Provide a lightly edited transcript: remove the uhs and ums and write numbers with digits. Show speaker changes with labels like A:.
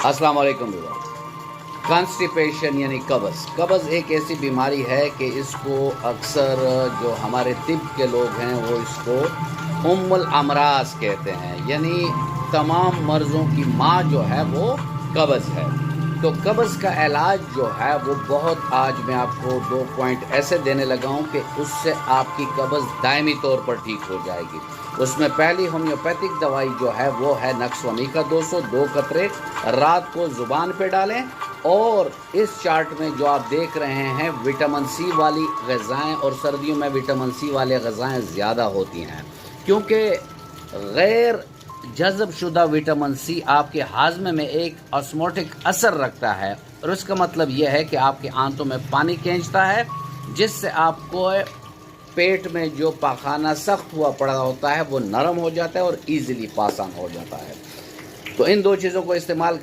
A: السلام علیکم viewers. Constipation یعنی قبض ایک ایسی بیماری ہے کہ اس کو اکثر جو ہمارے طب کے لوگ ہیں وہ اس کو ام الامراض کہتے ہیں، یعنی تمام مرضوں کی ماں جو ہے وہ قبض ہے۔ تو قبض کا علاج جو ہے وہ بہت، آج میں آپ کو 2 پوائنٹ ایسے دینے لگا ہوں کہ اس سے آپ کی قبض دائمی طور پر ٹھیک ہو جائے گی۔ اس میں پہلی ہومیوپیتھک دوائی جو ہے وہ ہے نقص ومی کا 2 قطرے رات کو زبان پہ ڈالیں، اور اس چارٹ میں جو آپ دیکھ رہے ہیں وٹامن سی والی غذائیں، اور سردیوں میں وٹامن سی والے غذائیں زیادہ ہوتی ہیں کیونکہ غیر جذب شدہ وٹامن سی آپ کے ہاضمے میں ایک آسموٹک اثر رکھتا ہے، اور اس کا مطلب یہ ہے کہ آپ کے آنتوں میں پانی کھینچتا ہے، جس سے آپ کو پیٹ میں جو پاخانہ سخت ہوا پڑا ہوتا ہے وہ نرم ہو جاتا ہے اور ایزیلی پاس آن ہو جاتا ہے۔ تو ان 2 چیزوں کو استعمال کر